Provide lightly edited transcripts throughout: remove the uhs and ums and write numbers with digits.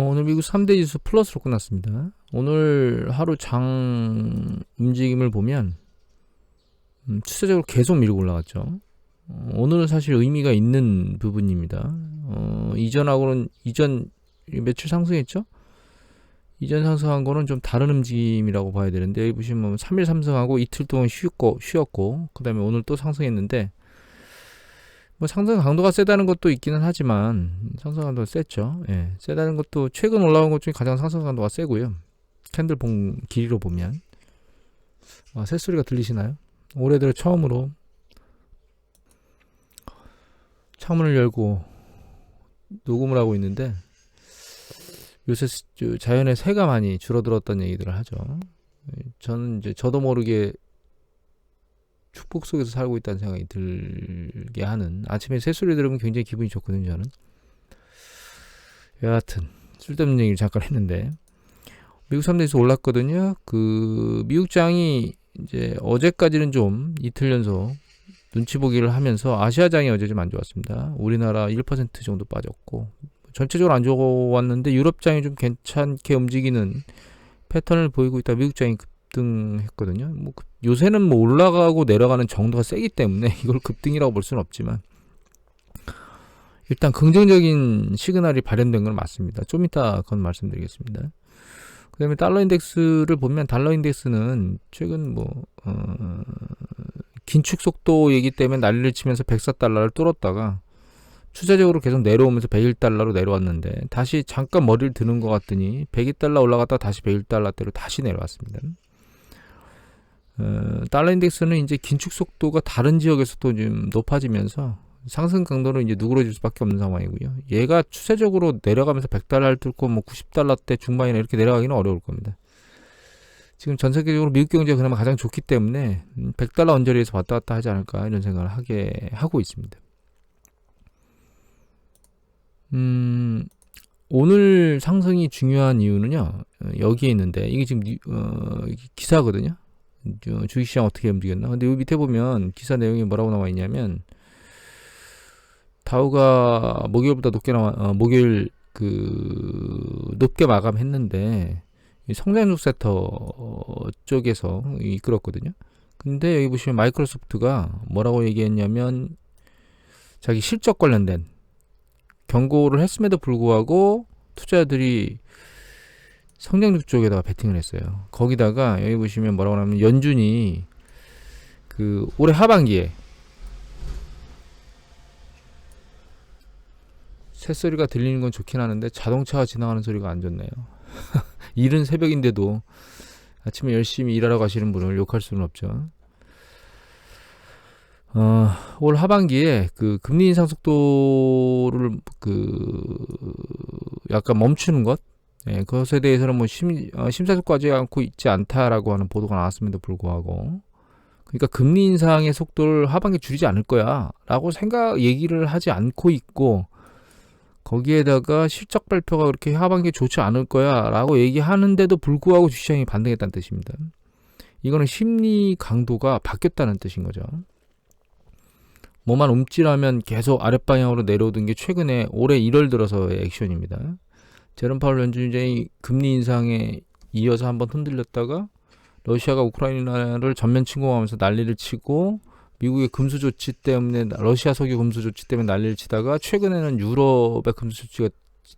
오늘 미국 3대 지수 플러스로 끝났습니다. 오늘 하루 장 움직임을 보면 추세적으로 계속 밀고 올라갔죠. 오늘은 사실 의미가 있는 부분입니다. 이전하고는 이전 며칠 상승했죠? 이전 상승한 거는 좀 다른 움직임이라고 봐야 되는데, 여기 보시면 3일 상승하고 이틀 동안 쉬었고 그 다음에 오늘 또 상승했는데, 뭐 상승 강도가 세다는 것도 있기는 하지만 상승 강도가 셌죠. 예, 세다는 것도 최근 올라온 것 중에 가장 상승 강도가 세고요. 캔들 봉 길이로 보면 새소리가 들리시나요? 올해 들어 처음으로 창문을 열고 녹음을 하고 있는데, 요새 자연의 새가 많이 줄어들었다는 얘기들을 하죠. 저는 이제 저도 모르게 축복 속에서 살고 있다는 생각이 들게 하는, 아침에 새소리 들으면 굉장히 기분이 좋거든요, 저는. 여하튼 쓸데없는 얘기를 잠깐 했는데, 미국 3대에서 올랐거든요. 그 미국장이 이제 어제까지는 좀 이틀 연속 눈치 보기를 하면서 아시아장이 어제 좀 안 좋았습니다. 우리나라 1% 정도 빠졌고, 전체적으로 안 좋았는데 유럽장이 좀 괜찮게 움직이는 패턴을 보이고 있다. 미국장이 급등했거든요. 뭐 요새는 뭐 올라가고 내려가는 정도가 세기 때문에 이걸 급등이라고 볼 수는 없지만, 일단 긍정적인 시그널이 발현된 건 맞습니다. 좀 이따 그건 말씀드리겠습니다. 그 다음에 달러 인덱스를 보면, 달러 인덱스는 최근 긴축 속도 얘기 때문에 난리를 치면서 104달러를 뚫었다가 추세적으로 계속 내려오면서 101달러로 내려왔는데, 다시 잠깐 머리를 드는 것 같더니 102달러 올라갔다가 다시 101달러대로 다시 내려왔습니다. 달러 인덱스는 이제 긴축 속도가 다른 지역에서도 좀 높아지면서 상승 강도는 이제 누그러질 수밖에 없는 상황이고요. 얘가 추세적으로 내려가면서 100달러를 뚫고 뭐 90달러대 중반이나 이렇게 내려가기는 어려울 겁니다. 지금 전 세계적으로 미국 경제가 그나마 가장 좋기 때문에 100달러 언저리에서 왔다 갔다 하지 않을까, 이런 생각을 하고 있습니다. 오늘 상승이 중요한 이유는요, 여기에 있는데, 이게 지금 기사거든요. 주식시장 어떻게 움직였나. 근데 여기 밑에 보면 기사 내용이 뭐라고 나와 있냐면, 다우가 목요일보다 목요일 높게 마감했는데 성장주 섹터 쪽에서 이끌었거든요. 근데 여기 보시면 마이크로소프트가 뭐라고 얘기했냐면, 자기 실적 관련된 경고를 했음에도 불구하고 투자자들이 성장주 쪽에다가 베팅을 했어요. 거기다가 여기 보시면 뭐라고 하냐면, 연준이 올해 하반기에 새소리가 들리는 건 좋긴 하는데 자동차가 지나가는 소리가 안 좋네요. 이른 새벽인데도 아침에 열심히 일하러 가시는 분을 욕할 수는 없죠. 올 하반기에 금리 인상 속도를 약간 멈추는 것, 그것에 대해서는 뭐 심사숙고하지 않고 있지 않다라고 하는 보도가 나왔음에도 불구하고, 그러니까 금리 인상의 속도를 하반기에 줄이지 않을 거야라고 얘기를 하지 않고 있고, 거기에다가 실적 발표가 그렇게 하반기에 좋지 않을 거야라고 얘기하는데도 불구하고 주시장이 반등했다는 뜻입니다. 이거는 심리 강도가 바뀌었다는 뜻인 거죠. 뭐만 움찔하면 계속 아랫방향으로 내려오던 게 최근에 올해 1월 들어서의 액션입니다. 제롬 파월 연준이 금리 인상에 이어서 한번 흔들렸다가 러시아가 우크라이나를 전면 침공하면서 난리를 치고, 미국의 금수 조치 때문에, 러시아 석유 금수 조치 때문에 난리를 치다가 최근에는 유럽의 금수 조치가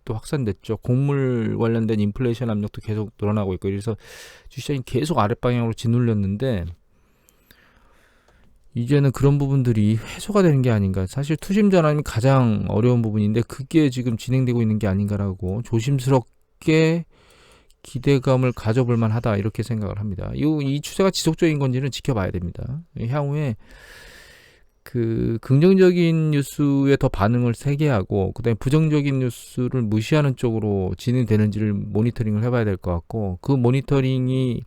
또 확산됐죠. 곡물 관련된 인플레이션 압력도 계속 늘어나고 있고, 그래서 주시장이 계속 아랫방향으로 짓눌렸는데, 이제는 그런 부분들이 해소가 되는 게 아닌가. 사실 투심 전환이 가장 어려운 부분인데 그게 지금 진행되고 있는 게 아닌가라고 조심스럽게 기대감을 가져볼 만하다, 이렇게 생각을 합니다. 이 추세가 지속적인 건지는 지켜봐야 됩니다. 향후에 긍정적인 뉴스에 더 반응을 세게 하고, 그 다음에 부정적인 뉴스를 무시하는 쪽으로 진행되는지를 모니터링을 해봐야 될 것 같고, 그 모니터링이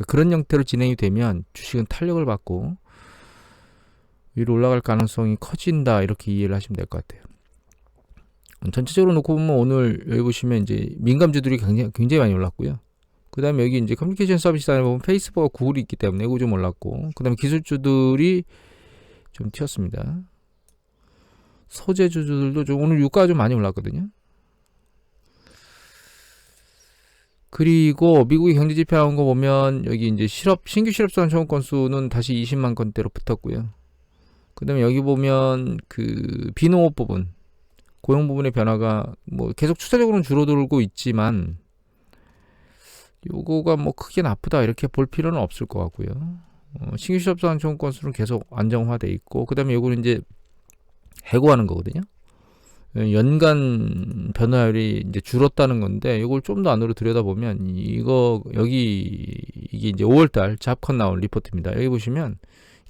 그런 형태로 진행이 되면 주식은 탄력을 받고 위로 올라갈 가능성이 커진다, 이렇게 이해를 하시면 될 것 같아요. 전체적으로 놓고 보면 오늘 여기 보시면 이제 민감주들이 굉장히 많이 올랐고요. 그 다음에 여기 이제 커뮤니케이션 서비스 안에 보면 페이스북과 구글이 있기 때문에 이거 좀 올랐고, 그 다음에 기술주들이 좀 튀었습니다. 소재주들도 좀 오늘 유가가 좀 많이 올랐거든요. 그리고 미국의 경제 지표 나온 거 보면 여기 이제 신규 실업수당 청구 건수는 다시 20만 건대로 붙었고요. 그다음에 여기 보면 그 비농업 부분, 고용 부분의 변화가 뭐 계속 추세적으로는 줄어들고 있지만 요거가 뭐 크게 나쁘다 이렇게 볼 필요는 없을 것 같고요. 신규 실업수당 청구 건수는 계속 안정화돼 있고, 그다음에 요거는 이제 해고하는 거거든요. 연간 변화율이 이제 줄었다는 건데, 이걸 좀 더 안으로 들여다보면 이거 여기 이게 이제 5월달 잡컷 나온 리포트입니다. 여기 보시면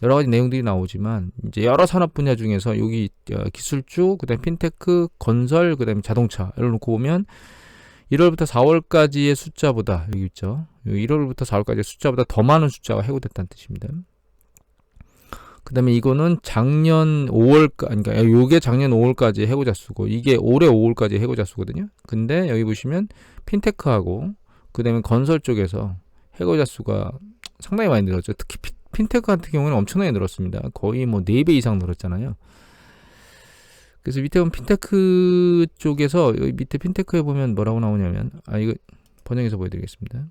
여러 가지 내용들이 나오지만 이제 여러 산업 분야 중에서 여기 기술주, 그다음 핀테크, 건설, 그다음에 자동차 이걸 놓고 보면 1월부터 4월까지의 숫자보다 여기 있죠. 1월부터 4월까지의 숫자보다 더 많은 숫자가 해고됐다는 뜻입니다. 그 다음에 이거는 작년 5월까지, 그러니까 요게 작년 5월까지 해고자 수고, 이게 올해 5월까지 해고자 수거든요. 근데 여기 보시면 핀테크하고 그 다음에 건설 쪽에서 해고자 수가 상당히 많이 늘었죠. 특히 핀테크 같은 경우는 엄청나게 늘었습니다. 거의 뭐 4배 이상 늘었잖아요. 그래서 밑에 보면 핀테크 쪽에서, 여기 밑에 핀테크에 보면 뭐라고 나오냐면, 이거 번역해서 보여드리겠습니다.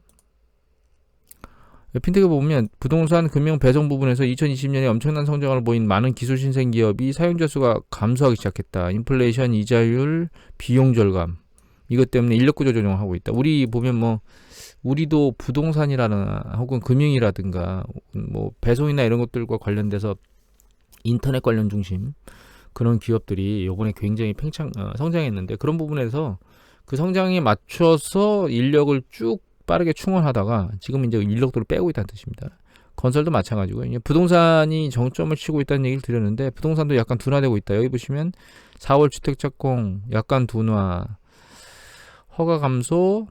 핀테크 보면 부동산, 금융, 배송 부분에서 2020년에 엄청난 성장을 보인 많은 기술 신생 기업이 사용자 수가 감소하기 시작했다. 인플레이션, 이자율, 비용 절감, 이것 때문에 인력 구조 조정을 하고 있다. 우리 보면 뭐 우리도 부동산이라나 혹은 금융이라든가 뭐 배송이나 이런 것들과 관련돼서 인터넷 관련 중심 그런 기업들이 요번에 굉장히 성장했는데, 그런 부분에서 그 성장에 맞춰서 인력을 쭉 빠르게 충원하다가 지금 이제 인력들을 빼고 있다는 뜻입니다. 건설도 마찬가지고, 부동산이 정점을 치고 있다는 얘기를 드렸는데, 부동산도 약간 둔화되고 있다. 여기 보시면 4월 주택 착공 약간 둔화, 허가 감소,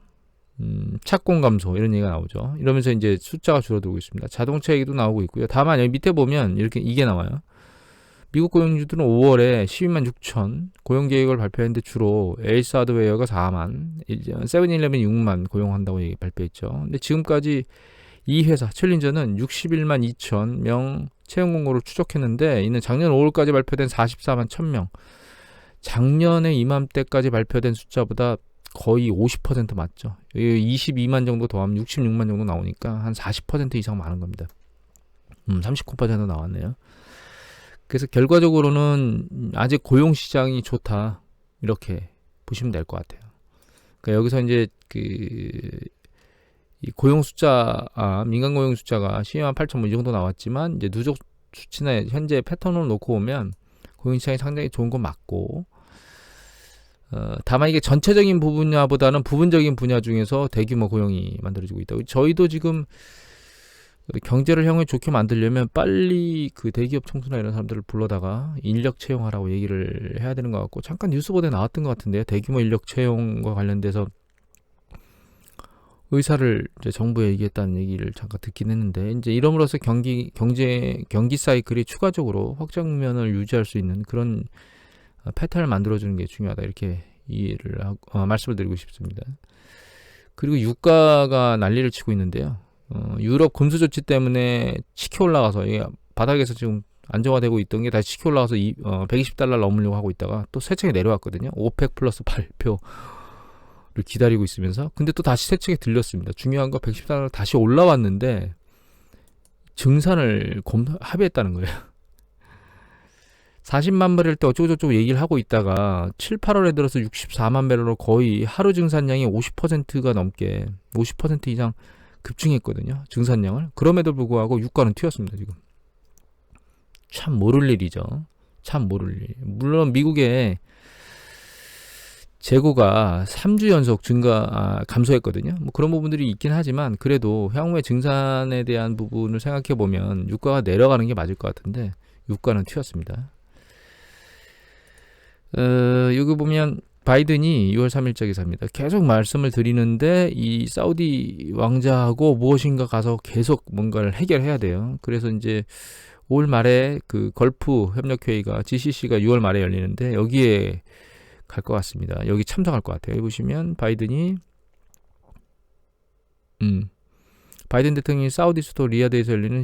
착공 감소, 이런 얘기가 나오죠. 이러면서 이제 숫자가 줄어들고 있습니다. 자동차 얘기도 나오고 있고요. 다만 여기 밑에 보면 이게 나와요. 미국 고용주들은 5월에 12만 6천 고용 계획을 발표했는데 주로 에이스 하드웨어가 4만, 세븐일레븐 6만 고용한다고 발표했죠. 근데 지금까지 이 회사 챌린저는 61만 2천 명 채용 공고를 추적했는데, 이는 작년 5월까지 발표된 44만 1,000명, 작년에 이맘때까지 발표된 숫자보다 거의 50% 맞죠. 22만 정도 더하면 66만 정도 나오니까 한 40% 이상 많은 겁니다. 39% 나왔네요. 그래서 결과적으로는 아직 고용 시장이 좋다, 이렇게 보시면 될 것 같아요. 그러니까 여기서 이제 이 고용 숫자, 민간 고용 숫자가 12만 8천 뭐 이 정도 나왔지만, 이제 누적 수치나 현재 패턴을 놓고 보면 고용 시장이 상당히 좋은 건 맞고, 다만 이게 전체적인 분야보다는 부분적인 분야 중에서 대규모 고용이 만들어지고 있다. 저희도 지금 경제를 향후 좋게 만들려면 빨리 그 대기업 청소나 이런 사람들을 불러다가 인력 채용하라고 얘기를 해야 되는 것 같고, 잠깐 뉴스 보도에 나왔던 것 같은데요. 대규모 인력 채용과 관련돼서 의사를 이제 정부에 얘기했다는 얘기를 잠깐 듣긴 했는데, 이제 이름으로써 경기 사이클이 추가적으로 확장면을 유지할 수 있는 그런 패턴을 만들어주는 게 중요하다, 이렇게 이해를 하고 말씀을 드리고 싶습니다. 그리고 유가가 난리를 치고 있는데요. 유럽 금수 조치 때문에 치켜 올라가서, 이게 바닥에서 지금 안정화되고 있던 게 다시 치켜 올라가서 120달러 넘으려고 하고 있다가 또 세차게 내려왔거든요. 오펙 플러스 발표를 기다리고 있으면서. 근데 또 다시 세차게 들렸습니다. 중요한 거 110달러 다시 올라왔는데 증산을 합의했다는 거예요. 40만 배럴 때 어쩌고저쩌고 얘기를 하고 있다가 7, 8월에 들어서 64만 배럴로 거의 하루 증산량이 50%가 넘게, 50% 이상 급증했거든요, 증산량을. 그럼에도 불구하고 유가는 튀었습니다. 지금 참 모를 일이죠. 참 모를 일. 물론 미국의 재고가 3주 연속 감소했거든요. 뭐 그런 부분들이 있긴 하지만, 그래도 향후의 증산에 대한 부분을 생각해 보면 유가가 내려가는 게 맞을 것 같은데 유가는 튀었습니다. 여기 보면 바이든이 6월 3일자 기사입니다. 계속 말씀을 드리는데 이 사우디 왕자하고 무엇인가 가서 계속 뭔가를 해결해야 돼요. 그래서 이제 5월 말에 그 걸프 협력회의가 GCC가 6월 말에 열리는데 여기에 갈 것 같습니다. 여기 참석할 것 같아요. 여기 보시면 바이든 대통령이 사우디 수도 리야드에서 열리는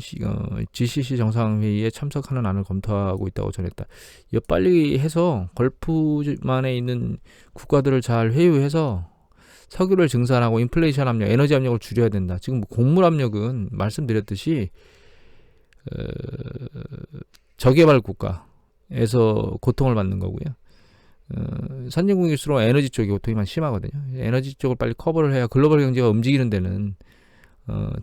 GCC 정상회의에 참석하는 안을 검토하고 있다고 전했다. 이거 빨리 해서 걸프만에 있는 국가들을 잘 회유해서 석유를 증산하고 인플레이션 압력, 에너지 압력을 줄여야 된다. 지금 곡물 압력은 말씀드렸듯이 저개발 국가에서 고통을 받는 거고요. 선진국일수록 에너지 쪽이 고통이 많이 심하거든요. 에너지 쪽을 빨리 커버를 해야 글로벌 경제가 움직이는 데는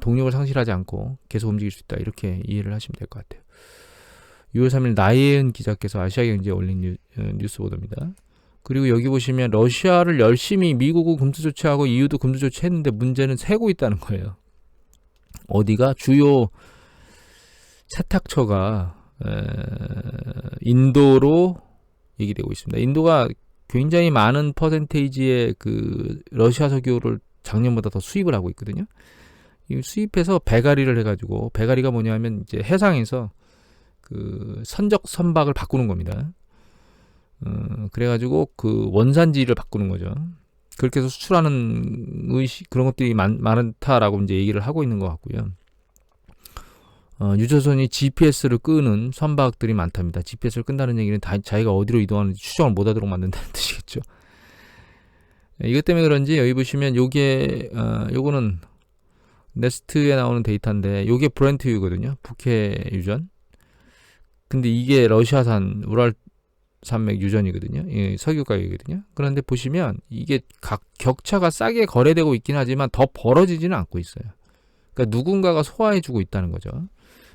동력을 상실하지 않고 계속 움직일 수 있다. 이렇게 이해를 하시면 될 것 같아요. 6월 3일 나혜은 기자께서 아시아경제에 올린 뉴스 보도입니다. 그리고 여기 보시면 러시아를 열심히 미국은 금수 조치하고 EU도 금수 조치했는데 문제는 새고 있다는 거예요. 어디가? 주요 세탁처가 인도로 얘기되고 있습니다. 인도가 굉장히 많은 퍼센테이지의 그 러시아 석유를 작년보다 더 수입을 하고 있거든요. 이 수입해서 배가리를 해가지고, 배가리가 뭐냐면 이제 해상에서 그 선적 선박을 바꾸는 겁니다. 그래가지고 그 원산지를 바꾸는 거죠. 그렇게 해서 수출하는 그런 것들이 많다라고 이제 얘기를 하고 있는 것 같고요. 유조선이 GPS를 끄는 선박들이 많답니다. GPS를 끈다는 얘기는 자기가 어디로 이동하는지 추정을 못하도록 만든다는 뜻이겠죠. 이것 때문에 그런지 여기 보시면 요거는 네스트에 나오는 데이터인데 요게 브렌트유거든요. 북해 유전. 근데 이게 러시아산 우랄 산맥 유전이거든요. 예, 석유 가격이거든요. 그런데 보시면 이게 각 격차가 싸게 거래되고 있긴 하지만 더 벌어지지는 않고 있어요. 그러니까 누군가가 소화해주고 있다는 거죠.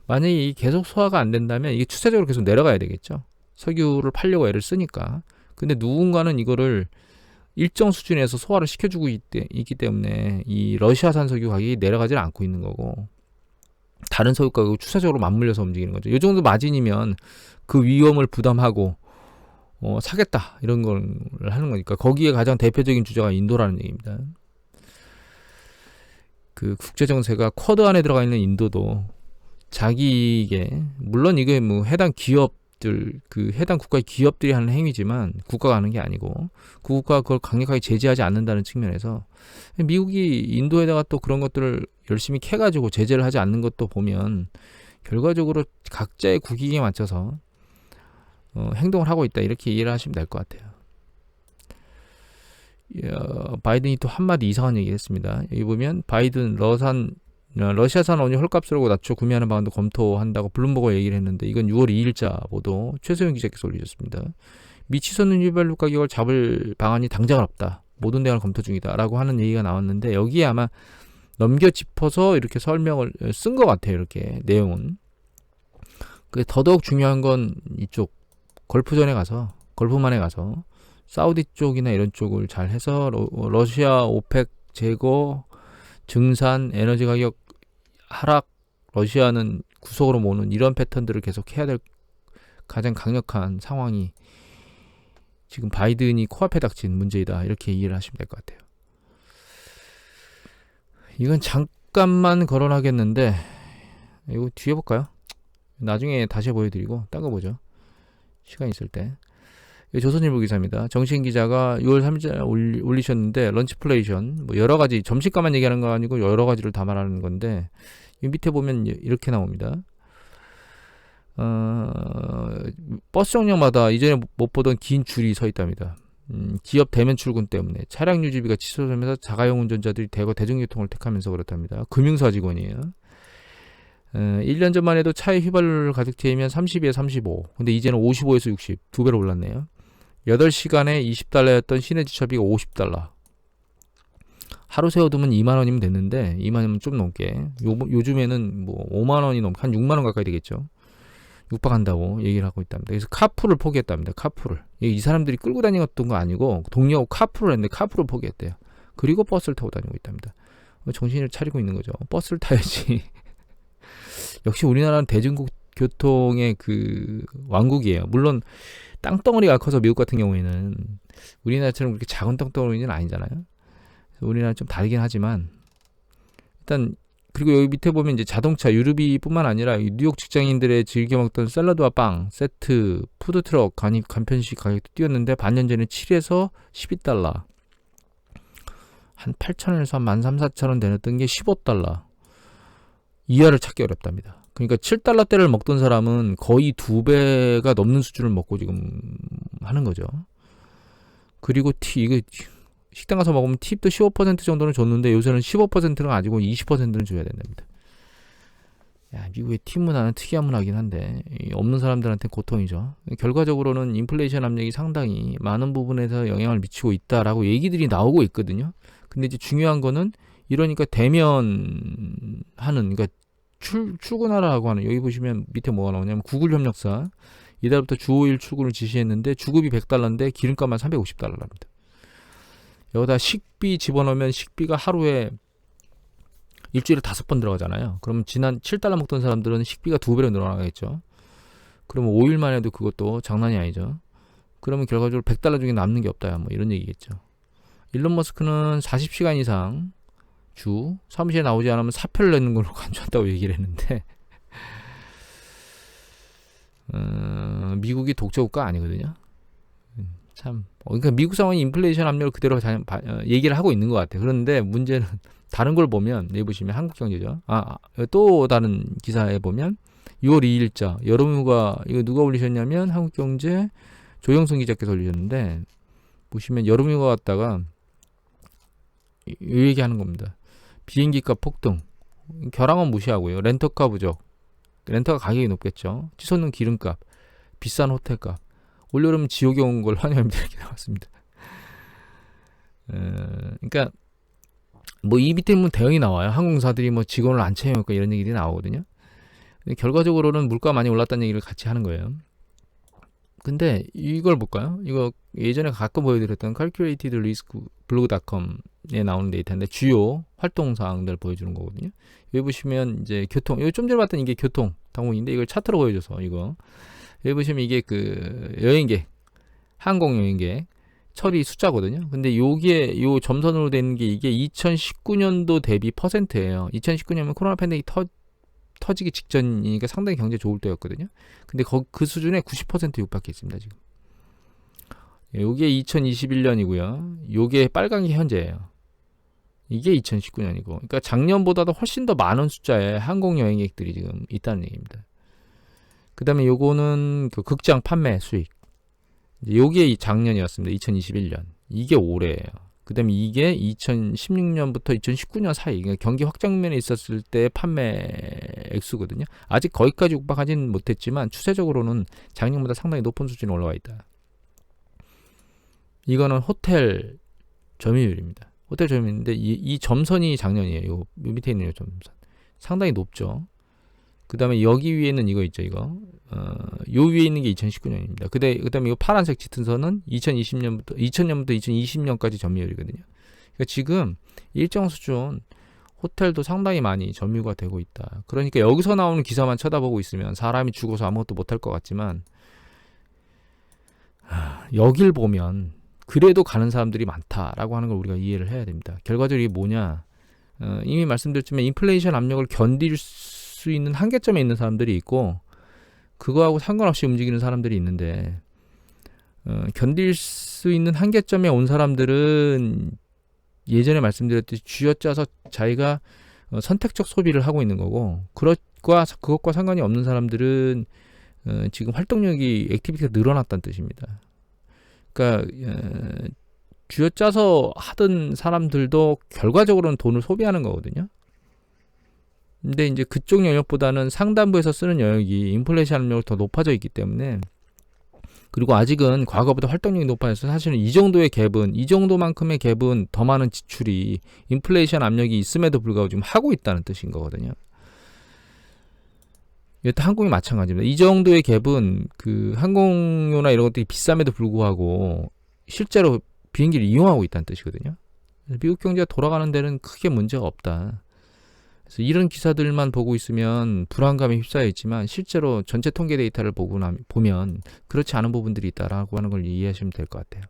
만약에 이게 계속 소화가 안 된다면 이게 추세적으로 계속 내려가야 되겠죠. 석유를 팔려고 애를 쓰니까. 근데 누군가는 이거를 일정 수준에서 소화를 시켜주고 있기 때문에 이 러시아산 석유 가격이 내려가지 않고 있는 거고, 다른 석유 가격이 추세적으로 맞물려서 움직이는 거죠. 이 정도 마진이면 그 위험을 부담하고 사겠다 이런 걸 하는 거니까. 거기에 가장 대표적인 주자가 인도라는 얘기입니다. 그 국제정세가 쿼드 안에 들어가 있는 인도도 자기에게, 물론 이게 뭐 해당 기업들, 그 해당 국가의 기업들이 하는 행위지만 국가가 하는 게 아니고 그 국가가 그걸 강력하게 제재하지 않는다는 측면에서 미국이 인도에다가 또 그런 것들을 열심히 캐가지고 제재를 하지 않는 것도 보면 결과적으로 각자의 국익에 맞춰서 행동을 하고 있다, 이렇게 이해를 하시면 될 것 같아요. 바이든이 또 한마디 이상한 얘기를 했습니다. 여기 보면 바이든 러시아산 원유 헐값으로 낮춰 구매하는 방안도 검토한다고 블룸버그가 얘기를 했는데, 이건 6월 2일자 보도 최소영 기자께서 올리셨습니다. 미 치솟는 휘발유 가격을 잡을 방안이 당장은 없다. 모든 대안을 검토 중이다. 라고 하는 얘기가 나왔는데, 여기에 아마 넘겨 짚어서 이렇게 설명을 쓴 것 같아요. 이렇게 내용은. 더더욱 중요한 건 이쪽 걸프만에 가서 사우디 쪽이나 이런 쪽을 잘 해서 러시아 오펙 제거, 증산, 에너지 가격 하락, 러시아는 구석으로 모으는 이런 패턴들을 계속 해야 될 가장 강력한 상황이 지금 바이든이 코앞에 닥친 문제이다, 이렇게 이해를 하시면 될 것 같아요. 이건 잠깐만 거론하겠는데 이거 뒤에 볼까요? 나중에 다시 보여드리고 딴 거 보죠. 시간 있을 때. 조선일보 기사입니다. 정신 기자가 6월 3일에 올리셨는데, 런치플레이션, 뭐 여러 가지, 점심값만 얘기하는 거 아니고 여러 가지를 다 말하는 건데, 이 밑에 보면 이렇게 나옵니다. 버스 정류장마다 이전에 못 보던 긴 줄이 서 있답니다. 기업 대면 출근 때문에 차량 유지비가 치솟으면서 자가용 운전자들이 대거 대중교통을 택하면서 그렇답니다. 금융사 직원이에요. 1년 전만 해도 차에 휘발유를 가득 채우면 32에 35, 근데 이제는 55에서 60, 두 배로 올랐네요. 8시간에 20달러였던 시내 주차비가 50달러. 하루 세워두면 2만원이면 됐는데 2만원이면 좀 넘게, 요즘에는 뭐 5만원이 넘게 한 6만원 가까이 되겠죠. 육박한다고 얘기를 하고 있답니다. 그래서 카풀을 포기했답니다. 카풀을. 이 사람들이 끌고 다니던 거 아니고 동료하고 카풀을 했는데 카풀을 포기했대요. 그리고 버스를 타고 다니고 있답니다. 정신을 차리고 있는 거죠. 버스를 타야지. 역시 우리나라는 대중교통의 그 왕국이에요. 물론 땅덩어리가 커서 미국 같은 경우에는 우리나라처럼 그렇게 작은 땅덩어리는 아니잖아요. 우리나라는 좀 다르긴 하지만, 일단 그리고 여기 밑에 보면 이제 자동차 유류비뿐만 아니라 뉴욕 직장인들의 즐겨 먹던 샐러드와 빵 세트, 푸드트럭, 간편식 가격도 뛰었는데 반년 전에 7에서 12달러, 한 8,000원에서 한 13,000~14,000원 되었던 게 15달러 이하를 찾기 어렵답니다. 그러니까 7달러대를 먹던 사람은 거의 2배가 넘는 수준을 먹고 지금 하는 거죠. 그리고 이거 식당 가서 먹으면 팁도 15% 정도는 줬는데 요새는 15%는 아니고 20%는 줘야 된답니다. 야, 미국의 팁 문화는 특이한 문화긴 한데 없는 사람들한테 고통이죠. 결과적으로는 인플레이션 압력이 상당히 많은 부분에서 영향을 미치고 있다라고 얘기들이 나오고 있거든요. 근데 이제 중요한 거는 이러니까 대면하는, 그러니까 출근하라고 하는, 여기 보시면 밑에 뭐가 나오냐면 구글 협력사 이달부터 주 5일 출근을 지시했는데 주급이 $100인데 기름값만 $350랍니다. 여기다 식비 집어넣으면 식비가 하루에 일주일에 5번 들어가잖아요. 그러면 지난 $7 먹던 사람들은 식비가 2배로 늘어나겠죠. 그러면 5일만 해도 그것도 장난이 아니죠. 그러면 결과적으로 $100 중에 남는 게 없다, 뭐 이런 얘기겠죠. 일론 머스크는 40시간 이상 주 사무실에 나오지 않으면 사표를 내는 걸로 간주한다고 얘기를 했는데 미국이 독재국가 아니거든요. 참, 그러니까 미국 상황이 인플레이션 압력을 그대로 얘기를 하고 있는 것 같아요. 그런데 문제는 다른 걸 보면, 여기 보시면 한국경제죠. 또 다른 기사에 보면 6월 2일자 여름휴가, 이거 누가 올리셨냐면 한국경제 조영선 기자께서 올리셨는데, 보시면 여름휴가 갔다가 이 얘기하는 겁니다. 비행기값 폭등, 결항은 무시하고요. 렌터카 부족, 렌터카 가격이 높겠죠. 치솟는 기름값, 비싼 호텔값, 올여름 지옥에 온 걸 환영합니다, 이렇게 나왔습니다. 그러니까 뭐 이 밑에 보면 대응이 나와요. 항공사들이 뭐 직원을 안 채용할까 이런 얘기들이 나오거든요. 결과적으로는 물가 많이 올랐다는 얘기를 같이 하는 거예요. 근데 이걸 볼까요? 이거 예전에 가끔 보여드렸던 Calculated Risk blog.com에 나오는 데이터인데 주요 활동 사항들 보여주는 거거든요. 여기 보시면 이제 교통, 여기 좀 전에 봤던 이게 교통 당국인데 이걸 차트로 보여줘서, 이거 여기 보시면 이게 그 여행객, 항공 여행객 처리 숫자거든요. 근데 요게 요 점선으로 되는 게 이게 2019년도 대비 퍼센트예요. 2019년은 코로나 팬데믹 터지기 직전이니까 상당히 경제 좋을 때였거든요. 근데 그 수준에 90% 육박했습니다, 지금. 요게 2021년이고요. 요게 빨간 게 현재예요. 이게 2019년이고. 그러니까 작년보다도 훨씬 더 많은 숫자의 항공 여행객들이 지금 있다는 얘기입니다. 그다음에 요거는 그 극장 판매 수익. 요게 작년이었습니다. 2021년. 이게 올해예요. 그 다음에 이게 2016년부터 2019년 사이, 그러니까 경기 확장면에 있었을 때 판매 액수거든요. 아직 거기까지 육박하지는 못했지만 추세적으로는 작년보다 상당히 높은 수준에 올라와 있다. 이거는 호텔 점유율입니다. 호텔 점유율인데 이 점선이 작년이에요. 요 밑에 있는 요 점선. 상당히 높죠. 그 다음에 여기 위에는 이거 있죠, 이거. 요 위에 있는 게 2019년입니다. 그 다음에 이 파란색 짙은 선은 2020년부터 2020년까지 점유율이거든요. 그러니까 지금 일정 수준 호텔도 상당히 많이 점유가 되고 있다. 그러니까 여기서 나오는 기사만 쳐다보고 있으면 사람이 죽어서 아무것도 못할 것 같지만, 여길 보면 그래도 가는 사람들이 많다라고 하는 걸 우리가 이해를 해야 됩니다. 결과적으로 이게 뭐냐. 이미 말씀드렸지만 인플레이션 압력을 견딜 수 있는 한계점에 있는 사람들이 있고, 그거하고 상관없이 움직이는 사람들이 있는데, 견딜 수 있는 한계점에 온 사람들은 예전에 말씀드렸듯이 쥐어짜서 자기가 선택적 소비를 하고 있는 거고, 그것과 상관이 없는 사람들은 지금 활동력이, 액티비티가 늘어났다는 뜻입니다. 그러니까 쥐어짜서 하던 사람들도 결과적으로는 돈을 소비하는 거거든요. 근데 이제 그쪽 영역보다는 상단부에서 쓰는 영역이 인플레이션 압력이 더 높아져 있기 때문에, 그리고 아직은 과거보다 활동력이 높아져서 사실은 이 정도의 갭은, 이 정도만큼의 갭은 더 많은 지출이 인플레이션 압력이 있음에도 불구하고 지금 하고 있다는 뜻인 거거든요. 이것도 항공이 마찬가지입니다. 이 정도의 갭은 그 항공료나 이런 것들이 비쌈에도 불구하고 실제로 비행기를 이용하고 있다는 뜻이거든요. 미국 경제가 돌아가는 데는 크게 문제가 없다. 그래서 이런 기사들만 보고 있으면 불안감에 휩싸여 있지만 실제로 전체 통계 데이터를 보면 그렇지 않은 부분들이 있다라고 하는 걸 이해하시면 될 것 같아요.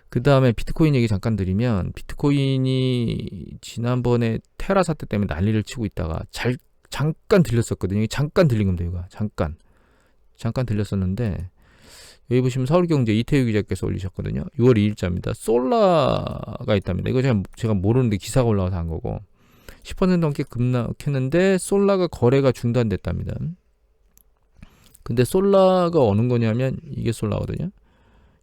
그 다음에 비트코인 얘기 잠깐 드리면, 비트코인이 지난번에 테라 사태 때문에 난리를 치고 있다가 잠깐 들렸었거든요. 잠깐 들린 겁니다. 이거 잠깐 들렸었는데, 여기 보시면 서울경제 이태유 기자께서 올리셨거든요. 6월 2일자입니다. 솔라가 있답니다. 이거 제가 모르는데 기사가 올라와서 한 거고, 10% 넘게 급락했는데 솔라가 거래가 중단됐답니다. 근데 솔라가 어느 거냐면 이게 솔라거든요.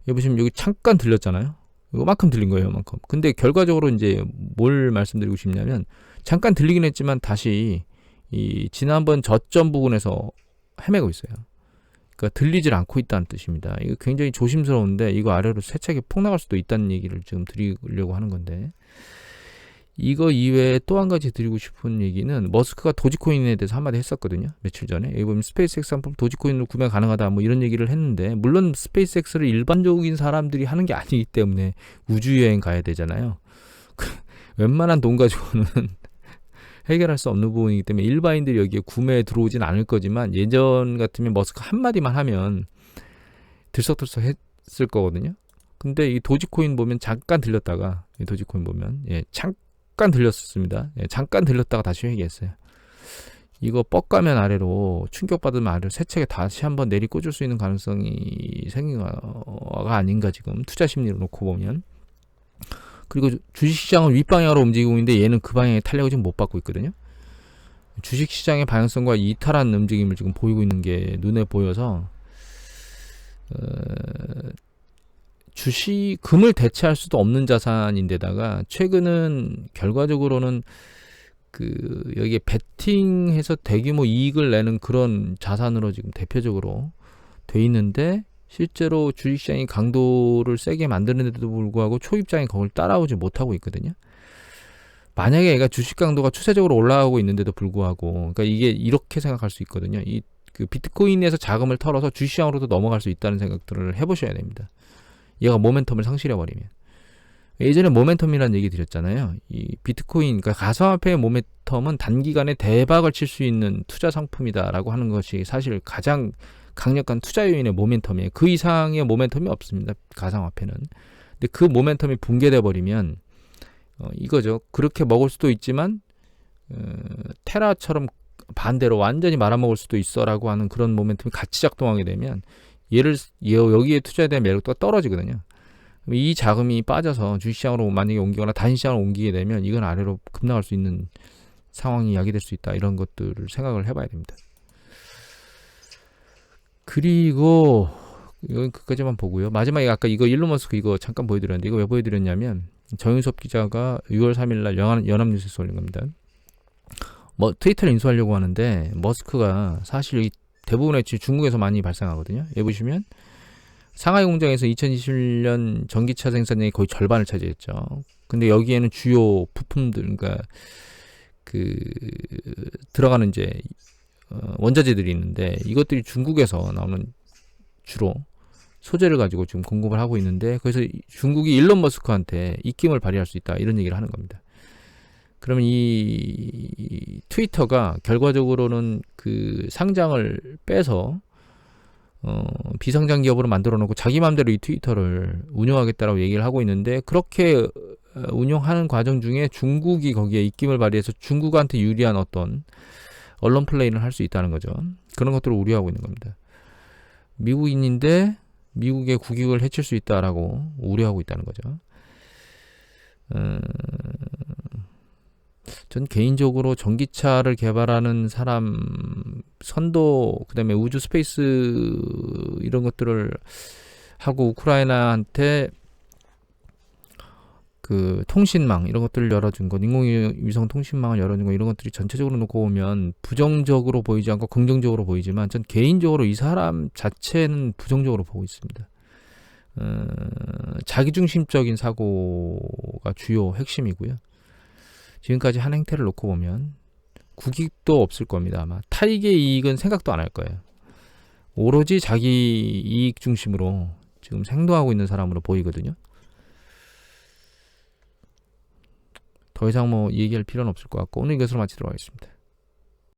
여기 보시면 여기 잠깐 들렸잖아요. 요만큼 들린 거예요, 요만큼. 근데 결과적으로 이제 뭘 말씀드리고 싶냐면, 잠깐 들리긴 했지만 다시 이 지난번 저점 부분에서 헤매고 있어요. 그러니까 들리질 않고 있다는 뜻입니다. 이거 굉장히 조심스러운데 이거 아래로 세차게 폭락할 수도 있다는 얘기를 지금 드리려고 하는 건데, 이거 이외에 또 한 가지 드리고 싶은 얘기는, 머스크가 도지코인에 대해서 한마디 했었거든요, 며칠 전에. 여기 보면 스페이스X 상품 도지코인으로 구매 가능하다 뭐 이런 얘기를 했는데, 물론 스페이스X를 일반적인 사람들이 하는 게 아니기 때문에 우주여행 가야 되잖아요. 웬만한 돈 가지고는 해결할 수 없는 부분이기 때문에 일반인들이 여기에 구매에 들어오진 않을 거지만, 예전 같으면 머스크 한마디만 하면 들썩들썩 했을 거거든요. 근데 이 도지코인 보면 잠깐 들렸다가, 이 도지코인 보면 잠깐 들렸었습니다. 잠깐 들렸다가 다시 회귀했어요. 이거 뻑가면 아래로, 충격받으면 아래로 세차게 다시 한번 내리꽂을 수 있는 가능성이 생긴 거가 아닌가, 지금 투자 심리로 놓고 보면. 그리고 주식시장은 윗방향으로 움직이고 있는데 얘는 그 방향의 탄력을 지금 못 받고 있거든요. 주식시장의 방향성과 이탈한 움직임을 지금 보이고 있는 게 눈에 보여서, 금을 대체할 수도 없는 자산인데다가, 최근은 결과적으로는 여기에 베팅해서 대규모 이익을 내는 그런 자산으로 지금 대표적으로 돼 있는데, 실제로 주식시장이 강도를 세게 만드는데도 불구하고 초입장이 그걸 따라오지 못하고 있거든요. 만약에 얘가 주식 강도가 추세적으로 올라가고 있는데도 불구하고, 그러니까 이게 이렇게 생각할 수 있거든요. 그 비트코인에서 자금을 털어서 주식시장으로도 넘어갈 수 있다는 생각들을 해보셔야 됩니다. 얘가 모멘텀을 상실해버리면. 예전에 모멘텀이라는 얘기 드렸잖아요. 이 비트코인, 그러니까 가상화폐의 모멘텀은 단기간에 대박을 칠 수 있는 투자 상품이다라고 하는 것이 사실 가장 강력한 투자 요인의 모멘텀이에요. 그 이상의 모멘텀이 없습니다, 가상화폐는. 근데 그 모멘텀이 붕괴돼 버리면 이거죠. 그렇게 먹을 수도 있지만 테라처럼 반대로 완전히 말아먹을 수도 있어라고 하는 그런 모멘텀이 같이 작동하게 되면 여기에 투자에 대한 매력도가 떨어지거든요. 이 자금이 빠져서 주식시장으로 만약에 옮기거나 단시장으로 옮기게 되면 이건 아래로 급락할 수 있는 상황이 야기될 수 있다. 이런 것들을 생각을 해봐야 됩니다. 그리고 이건 끝까지만 보고요. 마지막에 아까 이거 일론 머스크 이거 잠깐 보여드렸는데, 이거 왜 보여드렸냐면, 정윤섭 기자가 6월 3일날 연합뉴스에서 올린 겁니다. 트위터를 인수하려고 하는데, 머스크가 사실 이 대부분의 중국에서 많이 발생하거든요. 여기 보시면 상하이 공장에서 2021년 전기차 생산량이 거의 절반을 차지했죠. 근데 여기에는 주요 부품들, 그러니까 들어가는 이제 원자재들이 있는데, 이것들이 중국에서 나오는 주로 소재를 가지고 지금 공급을 하고 있는데, 그래서 중국이 일론 머스크한테 입김을 발휘할 수 있다, 이런 얘기를 하는 겁니다. 그러면 이 트위터가 결과적으로는 그 상장을 빼서 비상장 기업으로 만들어 놓고 자기 마음대로 이 트위터를 운영하겠다라고 얘기를 하고 있는데, 그렇게 운영하는 과정 중에 중국이 거기에 입김을 발휘해서 중국한테 유리한 어떤 언론 플레이를 할 수 있다는 거죠. 그런 것들을 우려하고 있는 겁니다. 미국인인데 미국의 국익을 해칠 수 있다라고 우려하고 있다는 거죠. 전 개인적으로 전기차를 개발하는 사람 선도, 그 다음에 우주 스페이스 이런 것들을 하고 우크라이나한테 그 통신망 이런 것들을 열어준 것, 인공위성 통신망을 열어준 것, 이런 것들이 전체적으로 놓고 보면 부정적으로 보이지 않고 긍정적으로 보이지만, 전 개인적으로 이 사람 자체는 부정적으로 보고 있습니다. 자기중심적인 사고가 주요 핵심이고요. 지금까지 한 행태를 놓고 보면 국익도 없을 겁니다. 아마 타익의 이익은 생각도 안 할 거예요. 오로지 자기 이익 중심으로 지금 행동하고 있는 사람으로 보이거든요. 더 이상 얘기할 필요는 없을 것 같고, 오늘 이것으로 마치도록 하겠습니다.